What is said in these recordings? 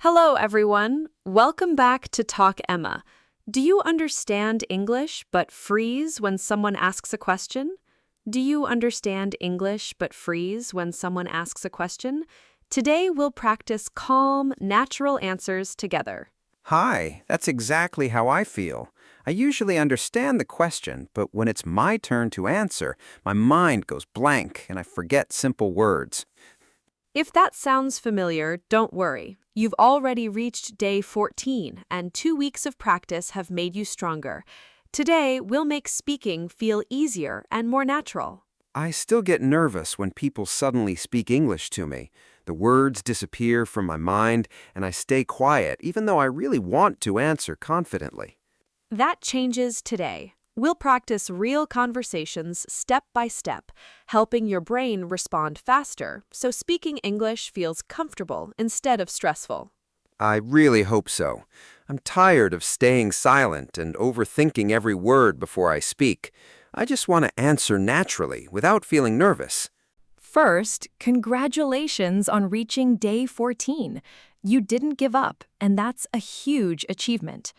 Hello, everyone. Welcome back to Talk Emma. Do you understand English but freeze when someone asks a question? Do you understand English but freeze when someone asks a question? Today we'll practice calm, natural answers together. Hi, that's exactly how I feel. I usually understand the question, but when it's my turn to answer, my mind goes blank and I forget simple words. If that sounds familiar, don't worry. You've already reached day 14, and 2 weeks of practice have made you stronger. Today, we'll make speaking feel easier and more natural. I still get nervous when people suddenly speak English to me. The words disappear from my mind and I stay quiet even though I really want to answer confidently. That changes today. We'll practice real conversations step by step, helping your brain respond faster so speaking English feels comfortable instead of stressful. I really hope so. I'm tired of staying silent and overthinking every word before I speak. I just want to answer naturally without feeling nervous. First, congratulations on reaching day 14. You didn't give up, and that's a huge achievement.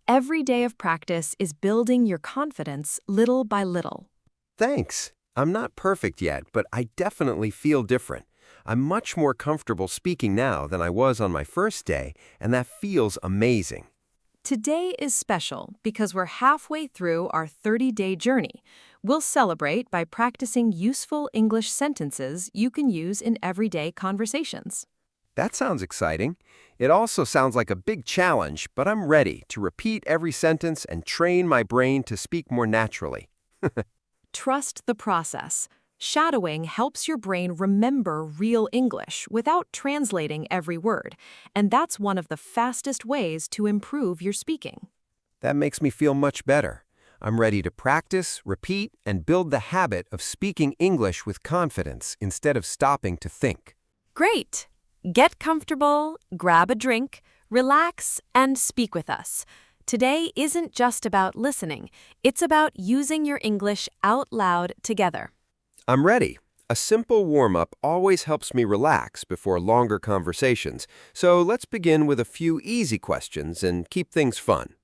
Every day of practice is building your confidence little by little. Thanks. I'm not perfect yet, but I definitely feel different. I'm much more comfortable speaking now than I was on my first day, and that feels amazing. Today is special because we're halfway through our 30-day journey. We'll celebrate by practicing useful English sentences you can use in everyday conversations. That sounds exciting. It also sounds like a big challenge, but I'm ready to repeat every sentence and train my brain to speak more naturally. Trust the process. Shadowing helps your brain remember real English without translating every word, and that's one of the fastest ways to improve your speaking. That makes me feel much better. I'm ready to practice, repeat, and build the habit of speaking English with confidence instead of stopping to think. Great! Get comfortable, grab a drink, relax, and speak with us. Today isn't just about listening, it's about using your English out loud together. I'm ready. A simple warm-up always helps me relax before longer conversations, so let's begin with a few easy questions and keep things fun.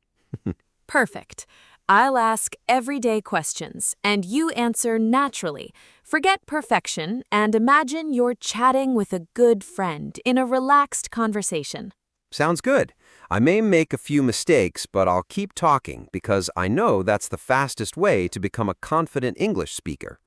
Perfect. I'll ask everyday questions, and you answer naturally. Forget perfection and imagine you're chatting with a good friend in a relaxed conversation. Sounds good. I may make a few mistakes, but I'll keep talking because I know that's the fastest way to become a confident English speaker.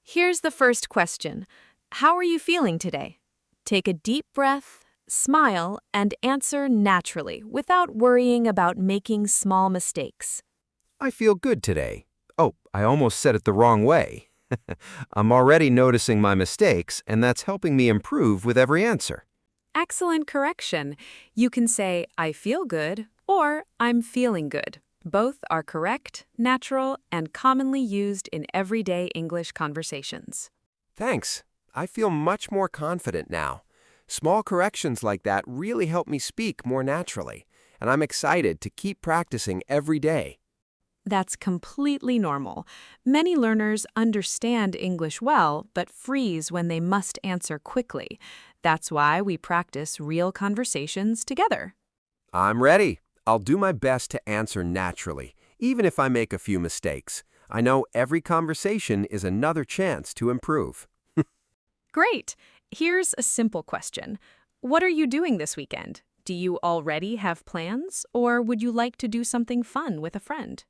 Here's the first question. How are you feeling today? Take a deep breath, smile, and answer naturally without worrying about making small mistakes. I feel good today. Oh, I almost said it the wrong way. I'm already noticing my mistakes, and that's helping me improve with every answer. Excellent correction. You can say, I feel good, or I'm feeling good. Both are correct, natural, and commonly used in everyday English conversations. Thanks. I feel much more confident now. Small corrections like that really help me speak more naturally, and I'm excited to keep practicing every day. That's completely normal. Many learners understand English well, but freeze when they must answer quickly. That's why we practice real conversations together. I'm ready. I'll do my best to answer naturally, even if I make a few mistakes. I know every conversation is another chance to improve. Great! Here's a simple question. What are you doing this weekend? Do you already have plans, or would you like to do something fun with a friend?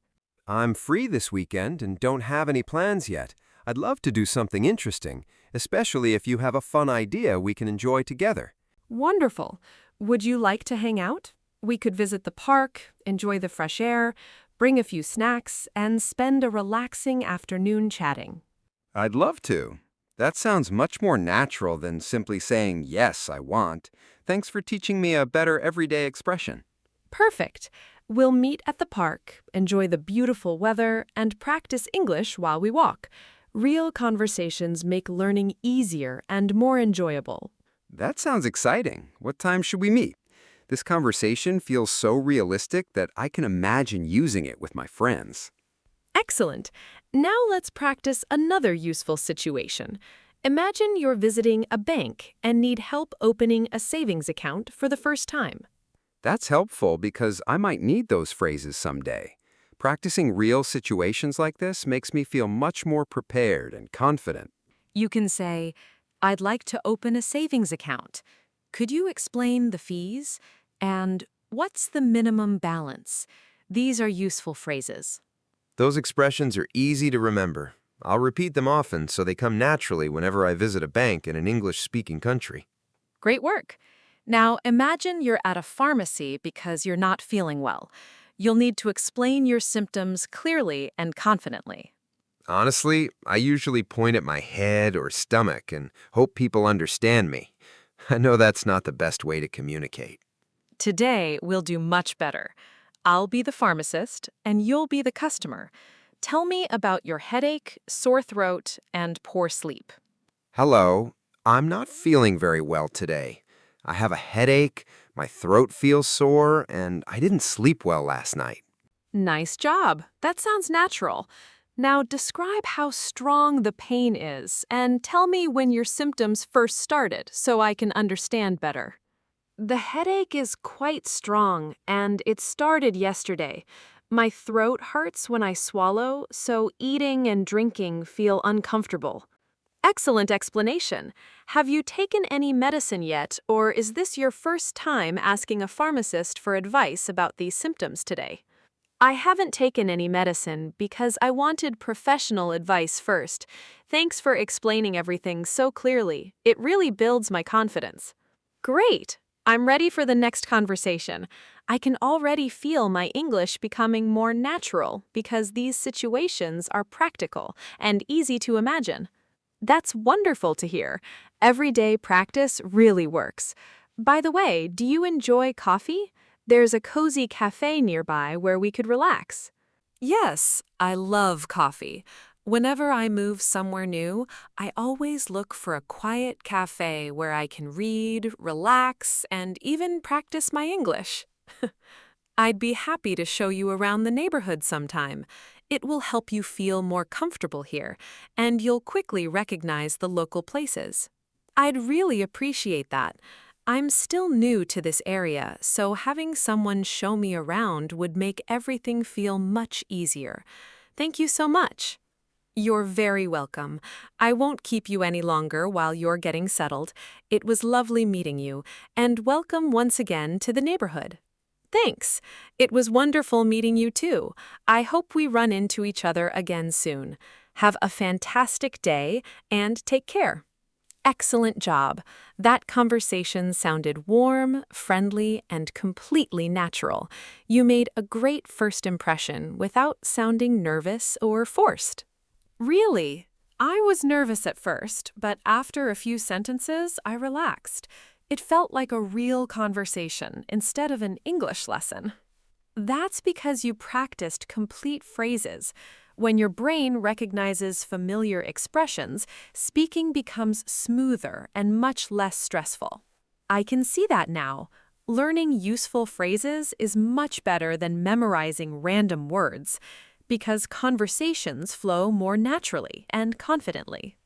I'm free this weekend and don't have any plans yet. I'd love to do something interesting, especially if you have a fun idea we can enjoy together. Wonderful! Would you like to hang out? We could visit the park, enjoy the fresh air, bring a few snacks, and spend a relaxing afternoon chatting. I'd love to. That sounds much more natural than simply saying, yes, I want. Thanks for teaching me a better everyday expression. Perfect! We'll meet at the park, enjoy the beautiful weather, and practice English while we walk. Real conversations make learning easier and more enjoyable. That sounds exciting. What time should we meet? This conversation feels so realistic that I can imagine using it with my friends. Excellent! Now let's practice another useful situation. Imagine you're visiting a bank and need help opening a savings account for the first time. That's helpful because I might need those phrases someday. Practicing real situations like this makes me feel much more prepared and confident. You can say, I'd like to open a savings account. Could you explain the fees? And what's the minimum balance? These are useful phrases. Those expressions are easy to remember. I'll repeat them often so they come naturally whenever I visit a bank in an English-speaking country. Great work. Now imagine you're at a pharmacy because you're not feeling well. You'll need to explain your symptoms clearly and confidently. Honestly, I usually point at my head or stomach and hope people understand me. I know that's not the best way to communicate. Today, we'll do much better. I'll be the pharmacist, and you'll be the customer. Tell me about your headache, sore throat, and poor sleep. Hello, I'm not feeling very well today. I have a headache, my throat feels sore, and I didn't sleep well last night. Nice job. That sounds natural. Now describe how strong the pain is, and tell me when your symptoms first started so I can understand better. The headache is quite strong, and it started yesterday. My throat hurts when I swallow, so eating and drinking feel uncomfortable. Excellent explanation. Have you taken any medicine yet, or is this your first time asking a pharmacist for advice about these symptoms today? I haven't taken any medicine because I wanted professional advice first. Thanks for explaining everything so clearly. It really builds my confidence. Great! I'm ready for the next conversation. I can already feel my English becoming more natural because these situations are practical and easy to imagine. That's wonderful to hear. Everyday practice really works. By the way, do you enjoy coffee? There's a cozy cafe nearby where we could relax. Yes, I love coffee. Whenever I move somewhere new, I always look for a quiet cafe where I can read, relax, and even practice my English. I'd be happy to show you around the neighborhood sometime. It will help you feel more comfortable here, and you'll quickly recognize the local places. I'd really appreciate that. I'm still new to this area, so having someone show me around would make everything feel much easier. Thank you so much. You're very welcome. I won't keep you any longer while you're getting settled. It was lovely meeting you, and welcome once again to the neighborhood. Thanks. It was wonderful meeting you too. I hope we run into each other again soon. Have a fantastic day and take care. Excellent job. That conversation sounded warm, friendly, and completely natural. You made a great first impression without sounding nervous or forced. Really? I was nervous at first, but after a few sentences, I relaxed. It felt like a real conversation instead of an English lesson. That's because you practiced complete phrases. When your brain recognizes familiar expressions, speaking becomes smoother and much less stressful. I can see that now. Learning useful phrases is much better than memorizing random words, because conversations flow more naturally and confidently.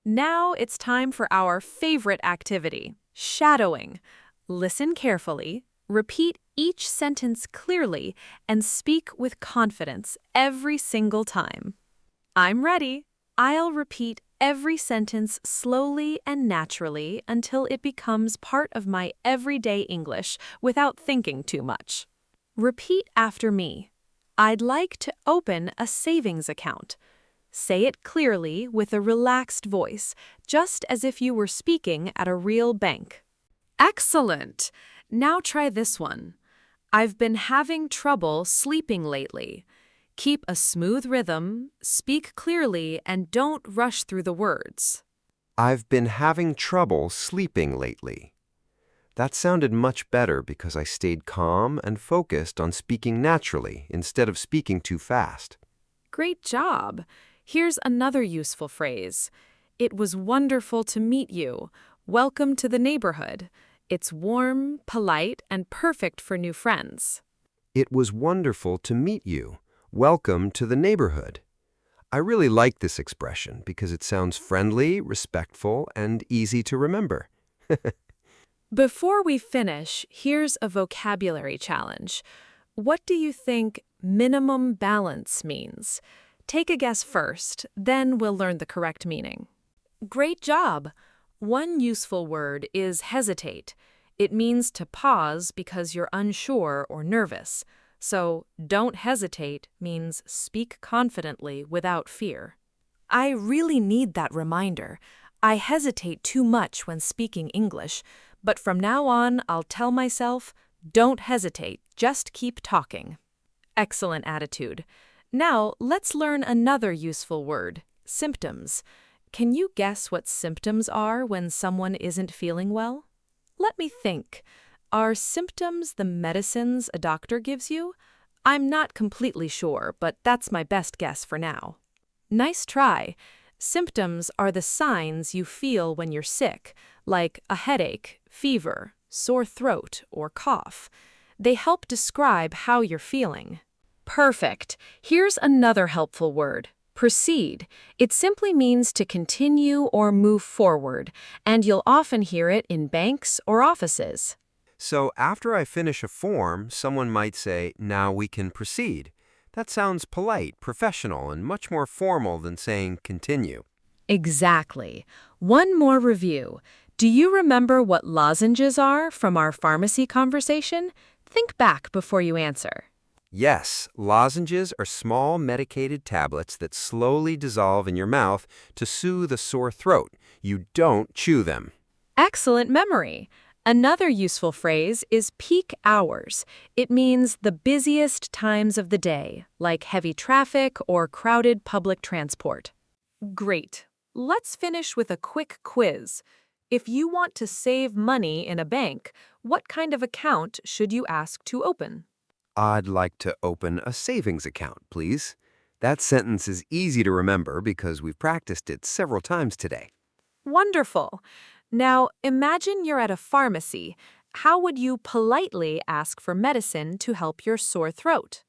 Now it's time for our favorite activity, shadowing. Listen carefully, repeat each sentence clearly, and speak with confidence every single time. I'm ready. I'll repeat every sentence slowly and naturally until it becomes part of my everyday English without thinking too much. Repeat after me. I'd like to open a savings account. Say it clearly with a relaxed voice, just as if you were speaking at a real bank. Excellent! Now try this one. I've been having trouble sleeping lately. Keep a smooth rhythm, speak clearly, and don't rush through the words. I've been having trouble sleeping lately. That sounded much better because I stayed calm and focused on speaking naturally instead of speaking too fast. Great job! Here's another useful phrase. It was wonderful to meet you. Welcome to the neighborhood. It's warm, polite, and perfect for new friends. It was wonderful to meet you. Welcome to the neighborhood. I really like this expression because it sounds friendly, respectful, and easy to remember. Before we finish, here's a vocabulary challenge. What do you think minimum balance means? Take a guess first, then we'll learn the correct meaning. Great job! One useful word is hesitate. It means to pause because you're unsure or nervous. So, don't hesitate means speak confidently without fear. I really need that reminder. I hesitate too much when speaking English, but from now on, I'll tell myself, don't hesitate, just keep talking. Excellent attitude. Now, let's learn another useful word, symptoms. Can you guess what symptoms are when someone isn't feeling well? Let me think. Are symptoms the medicines a doctor gives you? I'm not completely sure, but that's my best guess for now. Nice try. Symptoms are the signs you feel when you're sick, like a headache, fever, sore throat, or cough. They help describe how you're feeling. Perfect. Here's another helpful word. Proceed. It simply means to continue or move forward, and you'll often hear it in banks or offices. So after I finish a form, someone might say, "Now we can proceed." That sounds polite, professional, and much more formal than saying continue. Exactly. One more review. Do you remember what lozenges are from our pharmacy conversation? Think back before you answer. Yes, lozenges are small medicated tablets that slowly dissolve in your mouth to soothe a sore throat. You don't chew them. Excellent memory. Another useful phrase is peak hours. It means the busiest times of the day, like heavy traffic or crowded public transport. Great. Let's finish with a quick quiz. If you want to save money in a bank, what kind of account should you ask to open? I'd like to open a savings account, please. That sentence is easy to remember because we've practiced it several times today. Wonderful. Now, imagine you're at a pharmacy. How would you politely ask for medicine to help your sore throat?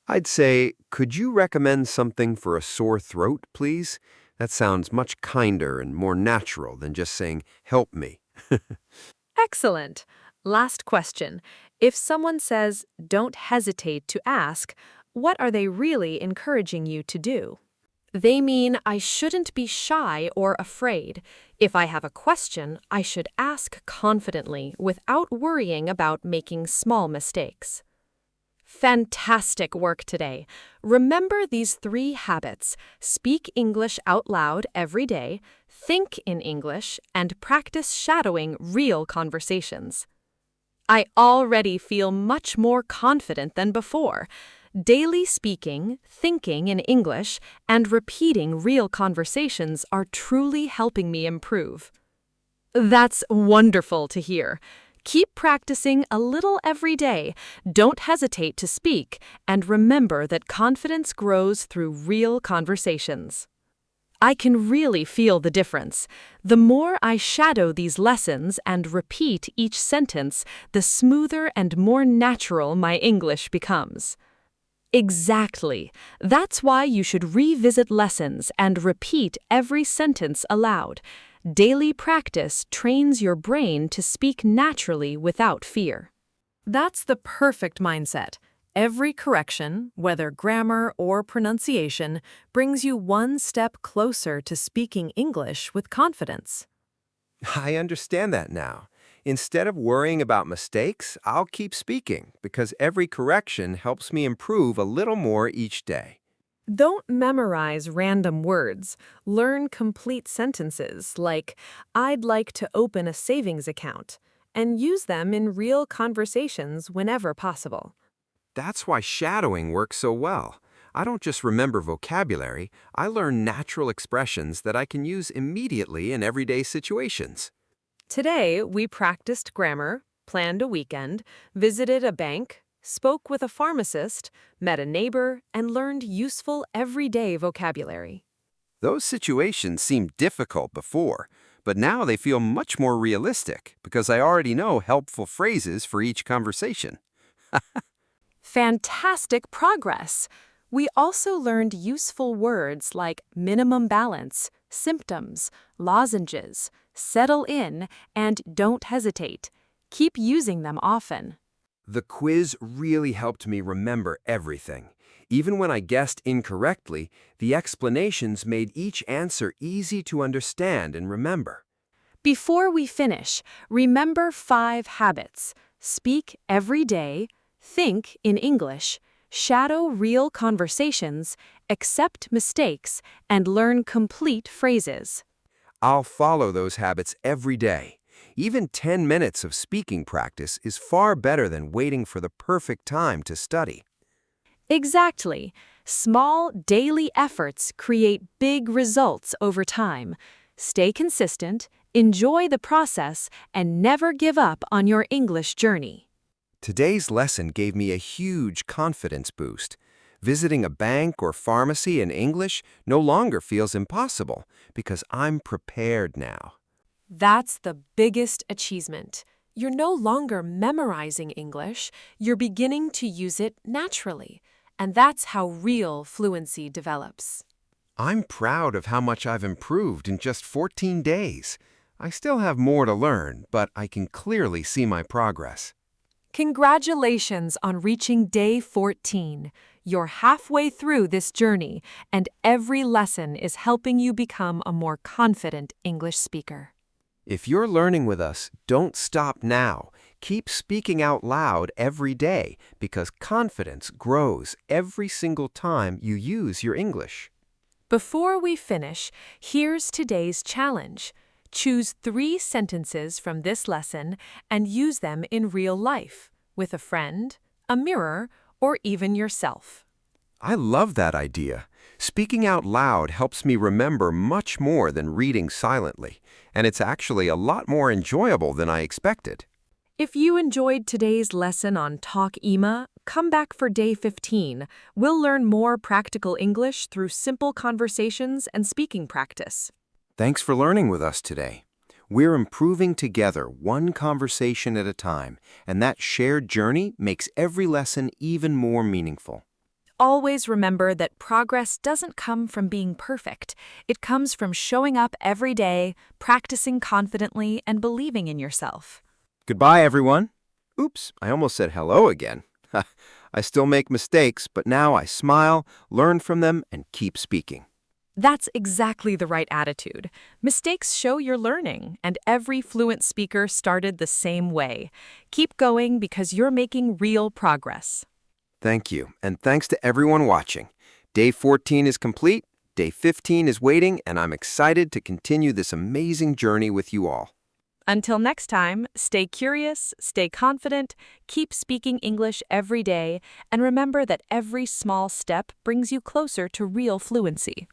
I'd say, could you recommend something for a sore throat, please? That sounds much kinder and more natural than just saying, help me. Excellent. Last question. If someone says, don't hesitate to ask, what are they really encouraging you to do? They mean I shouldn't be shy or afraid. If I have a question, I should ask confidently without worrying about making small mistakes. Fantastic work today. Remember these 3 habits: speak English out loud every day, think in English, and practice shadowing real conversations. I already feel much more confident than before. Daily speaking, thinking in English, and repeating real conversations are truly helping me improve. That's wonderful to hear. Keep practicing a little every day. Don't hesitate to speak, and remember that confidence grows through real conversations. I can really feel the difference. The more I shadow these lessons and repeat each sentence, the smoother and more natural my English becomes. Exactly. That's why you should revisit lessons and repeat every sentence aloud. Daily practice trains your brain to speak naturally without fear. That's the perfect mindset. Every correction, whether grammar or pronunciation, brings you one step closer to speaking English with confidence. I understand that now. Instead of worrying about mistakes, I'll keep speaking because every correction helps me improve a little more each day. Don't memorize random words. Learn complete sentences like, I'd like to open a savings account, and use them in real conversations whenever possible. That's why shadowing works so well. I don't just remember vocabulary, I learn natural expressions that I can use immediately in everyday situations. Today, we practiced grammar, planned a weekend, visited a bank, spoke with a pharmacist, met a neighbor, and learned useful everyday vocabulary. Those situations seemed difficult before, but now they feel much more realistic because I already know helpful phrases for each conversation. Fantastic progress! We also learned useful words like minimum balance, symptoms, lozenges, settle in, and don't hesitate. Keep using them often. The quiz really helped me remember everything. Even when I guessed incorrectly, the explanations made each answer easy to understand and remember. Before we finish, remember 5 habits. Speak every day, think in English, shadow real conversations, accept mistakes, and learn complete phrases. I'll follow those habits every day. Even 10 minutes of speaking practice is far better than waiting for the perfect time to study. Exactly. Small daily efforts create big results over time. Stay consistent, enjoy the process, and never give up on your English journey. Today's lesson gave me a huge confidence boost. Visiting a bank or pharmacy in English no longer feels impossible because I'm prepared now. That's the biggest achievement. You're no longer memorizing English, you're beginning to use it naturally. And that's how real fluency develops. I'm proud of how much I've improved in just 14 days. I still have more to learn, but I can clearly see my progress. Congratulations on reaching day 14. You're halfway through this journey, and every lesson is helping you become a more confident English speaker. If you're learning with us, don't stop now. Keep speaking out loud every day because confidence grows every single time you use your English. Before we finish, here's today's challenge. Choose 3 sentences from this lesson and use them in real life, with a friend, a mirror, or even yourself. I love that idea. Speaking out loud helps me remember much more than reading silently, and it's actually a lot more enjoyable than I expected. If you enjoyed today's lesson on Talk EMA, come back for day 15. We'll learn more practical English through simple conversations and speaking practice. Thanks for learning with us today. We're improving together one conversation at a time, and that shared journey makes every lesson even more meaningful. Always remember that progress doesn't come from being perfect. It comes from showing up every day, practicing confidently, and believing in yourself. Goodbye, everyone. Oops, I almost said hello again. I still make mistakes, but now I smile, learn from them, and keep speaking. That's exactly the right attitude. Mistakes show you're learning, and every fluent speaker started the same way. Keep going because you're making real progress. Thank you, and thanks to everyone watching. Day 14 is complete, day 15 is waiting, and I'm excited to continue this amazing journey with you all. Until next time, stay curious, stay confident, keep speaking English every day, and remember that every small step brings you closer to real fluency.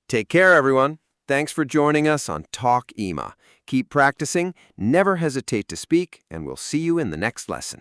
Take care, everyone. Thanks for joining us on Talk EMA. Keep practicing, never hesitate to speak, and we'll see you in the next lesson.